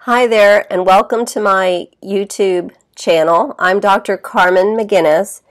Hi there, and welcome to my YouTube channel. I'm Dr. Carmen McGuinness,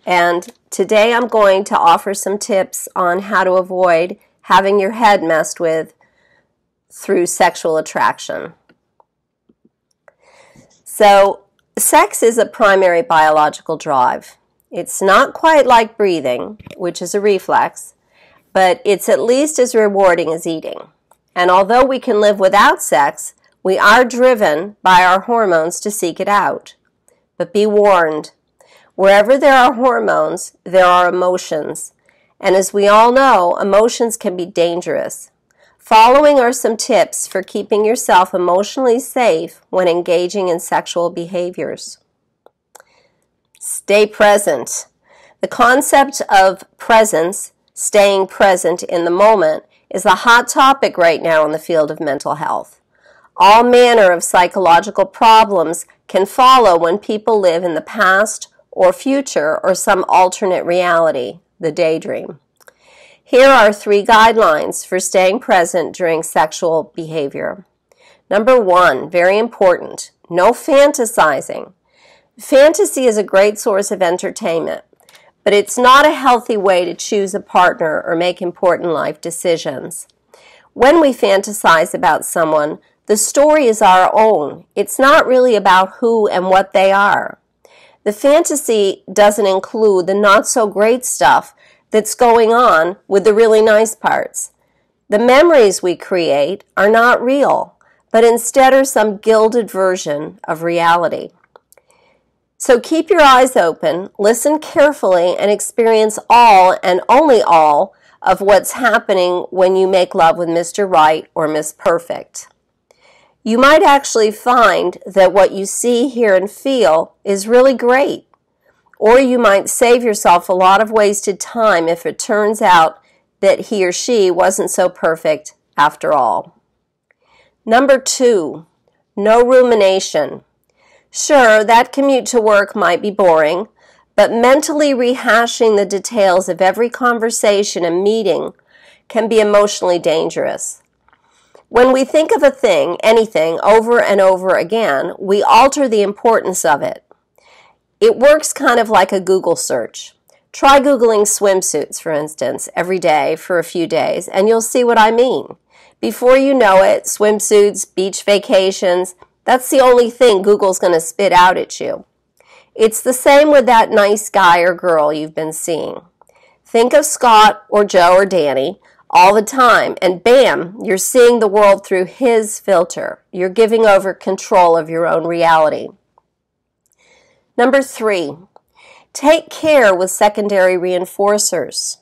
and today I'm going to offer some tips on how to avoid having your head messed with through sexual attraction. So, sex is a primary biological drive. It's not quite like breathing, which is a reflex, but it's at least as rewarding as eating. And although we can live without sex, we are driven by our hormones to seek it out. But be warned, wherever there are hormones, there are emotions. And as we all know, emotions can be dangerous. Following are some tips for keeping yourself emotionally safe when engaging in sexual behaviors. Stay present. The concept of presence, staying present in the moment, is a hot topic right now in the field of mental health. All manner of psychological problems can follow when people live in the past or future or some alternate reality, the daydream. Here are 3 guidelines for staying present during sexual behavior. Number 1, very important, no fantasizing. Fantasy is a great source of entertainment, but it's not a healthy way to choose a partner or make important life decisions. When we fantasize about someone, the story is our own. It's not really about who and what they are. The fantasy doesn't include the not-so-great stuff that's going on with the really nice parts. The memories we create are not real, but instead are some gilded version of reality. So keep your eyes open, listen carefully, and experience all and only all of what's happening when you make love with Mr. Right or Miss Perfect. You might actually find that what you see, hear, and feel is really great. Or you might save yourself a lot of wasted time if it turns out that he or she wasn't so perfect after all. Number 2, no rumination. Sure, that commute to work might be boring, but mentally rehashing the details of every conversation and meeting can be emotionally dangerous. When we think of a thing, anything, over and over again, we alter the importance of it. It works kind of like a Google search. Try Googling swimsuits, for instance, every day for a few days, and you'll see what I mean. Before you know it, swimsuits, beach vacations, that's the only thing Google's going to spit out at you. It's the same with that nice guy or girl you've been seeing. Think of Scott or Joe or Danny all the time, and bam, you're seeing the world through his filter. You're giving over control of your own reality. Number 3, take care with secondary reinforcers.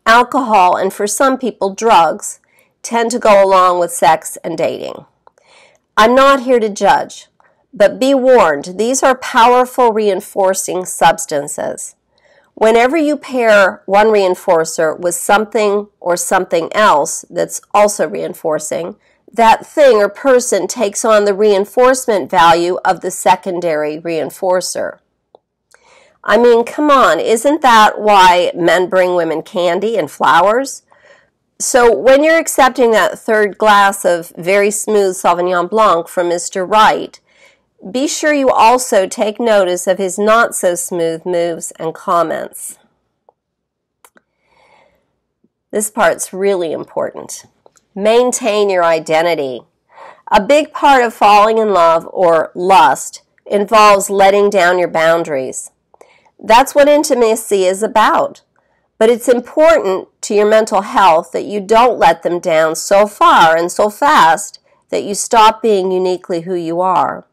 Alcohol, and for some people drugs, tend to go along with sex and dating. I'm not here to judge, but be warned, these are powerful reinforcing substances. Whenever you pair one reinforcer with something or something else that's also reinforcing, that thing or person takes on the reinforcement value of the secondary reinforcer. I mean, come on, isn't that why men bring women candy and flowers? So when you're accepting that 3rd glass of very smooth Sauvignon Blanc from Mr. Right, be sure you also take notice of his not-so-smooth moves and comments. This part's really important. Maintain your identity. A big part of falling in love or lust involves letting down your boundaries. That's what intimacy is about. But it's important to your mental health that you don't let them down so far and so fast that you stop being uniquely who you are.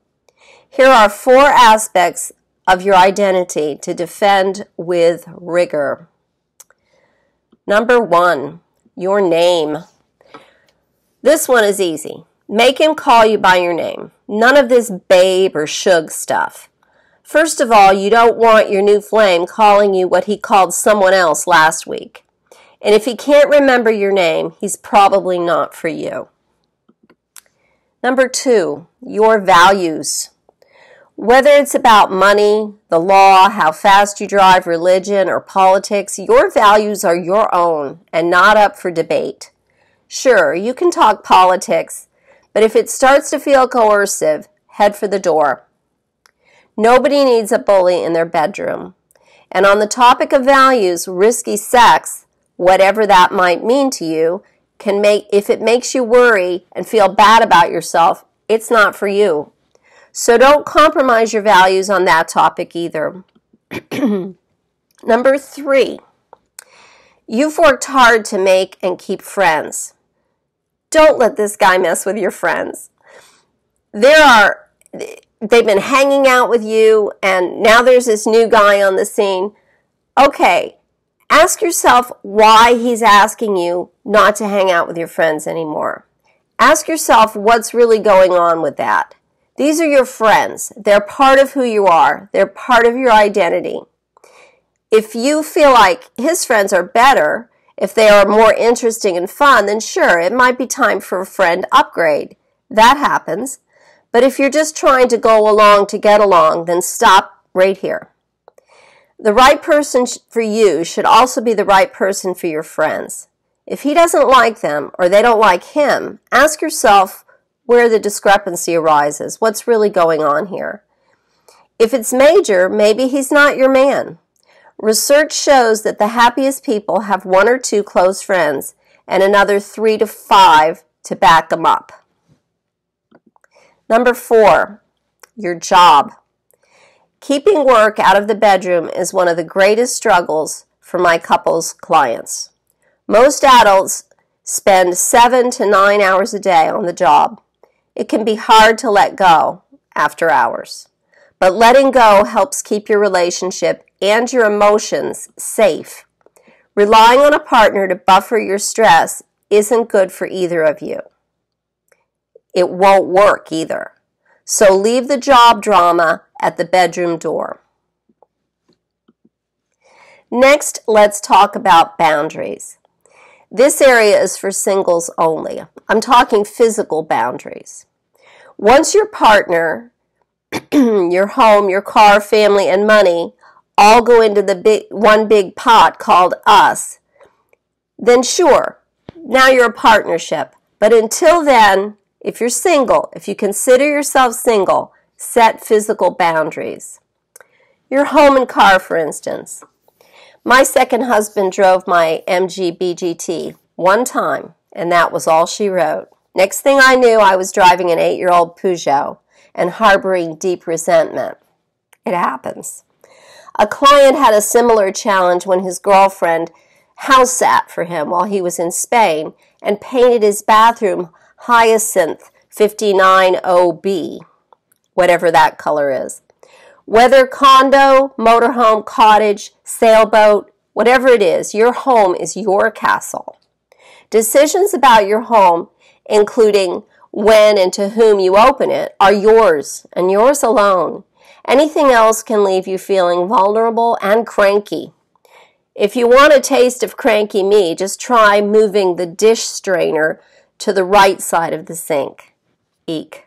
Here are 4 aspects of your identity to defend with rigor. Number 1, your name. This one is easy. Make him call you by your name. None of this babe or shug stuff. First of all, you don't want your new flame calling you what he called someone else last week. And if he can't remember your name, he's probably not for you. Number 2, your values. Whether it's about money, the law, how fast you drive, religion, or politics, your values are your own and not up for debate. Sure, you can talk politics, But if it starts to feel coercive, head for the door. Nobody needs a bully in their bedroom. And on the topic of values, risky sex, whatever that might mean to you, if it makes you worry and feel bad about yourself, it's not for you. So don't compromise your values on that topic either. Number 3, you've worked hard to make and keep friends. Don't let this guy mess with your friends. They've been hanging out with you, and now there's this new guy on the scene. Okay, ask yourself why he's asking you not to hang out with your friends anymore. Ask yourself what's really going on with that. These are your friends. They're part of who you are. They're part of your identity. If you feel like his friends are better, if they are more interesting and fun, then sure, it might be time for a friend upgrade. That happens. But if you're just trying to go along to get along, then stop right here. The right person for you should also be the right person for your friends. If he doesn't like them or they don't like him, ask yourself where the discrepancy arises. What's really going on here? If it's major, maybe he's not your man. Research shows that the happiest people have 1 or 2 close friends and another 3 to 5 to back them up. Number 4, your job. Keeping work out of the bedroom is one of the greatest struggles for my couples clients. Most adults spend 7 to 9 hours a day on the job. It can be hard to let go after hours. But letting go helps keep your relationship and your emotions safe. Relying on a partner to buffer your stress isn't good for either of you. It won't work either. So leave the job drama at the bedroom door. Next, let's talk about boundaries. This area is for singles only. I'm talking physical boundaries. Once your partner, your home, your car, family, and money all go into the one big pot called us, then sure, now you're a partnership. But until then, if you're single, if you consider yourself single, set physical boundaries. Your home and car, for instance. My second husband drove my MG BGT one time, and that was all she wrote. Next thing I knew, I was driving an 8-year-old Peugeot and harboring deep resentment. It happens. A client had a similar challenge when his girlfriend house sat for him while he was in Spain and painted his bathroom Hyacinth 59OB, whatever that color is. Whether condo, motorhome, cottage, sailboat, whatever it is, your home is your castle. Decisions about your home, including when and to whom you open it, are yours and yours alone. Anything else can leave you feeling vulnerable and cranky. If you want a taste of cranky me, just try moving the dish strainer to the right side of the sink. Eek.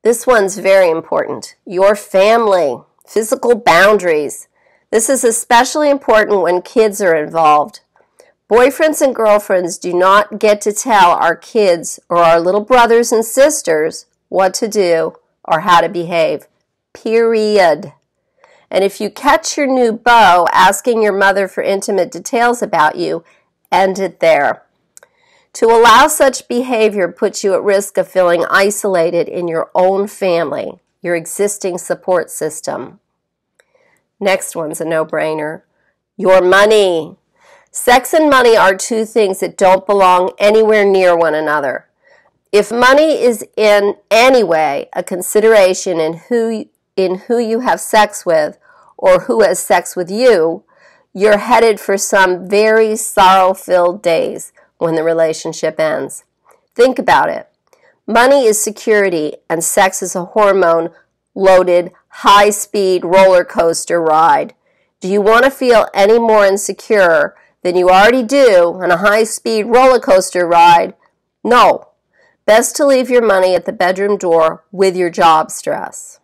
This one's very important. Your family, physical boundaries. This is especially important when kids are involved. Boyfriends and girlfriends do not get to tell our kids or our little brothers and sisters what to do or how to behave. Period. And if you catch your new beau asking your mother for intimate details about you, end it there. To allow such behavior puts you at risk of feeling isolated in your own family, your existing support system. Next one's a no-brainer. Your money. Sex and money are 2 things that don't belong anywhere near one another. If money is in any way a consideration in who you have sex with or who has sex with you, you're headed for some very sorrow-filled days when the relationship ends. Think about it. Money is security and sex is a hormone-loaded, high-speed roller coaster ride. Do you want to feel any more insecure than you already do on a high-speed roller coaster ride? No. Best to leave your money at the bedroom door with your job stress.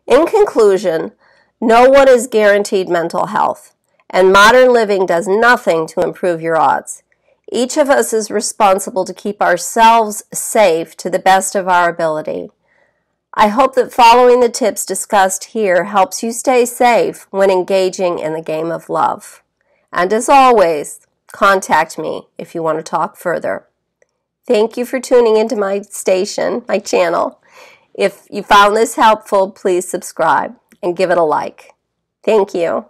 In conclusion, no one is guaranteed mental health, and modern living does nothing to improve your odds. Each of us is responsible to keep ourselves safe to the best of our ability. I hope that following the tips discussed here helps you stay safe when engaging in the game of love. And as always, contact me if you want to talk further. Thank you for tuning into my station, my channel. If you found this helpful, please subscribe and give it a like. Thank you.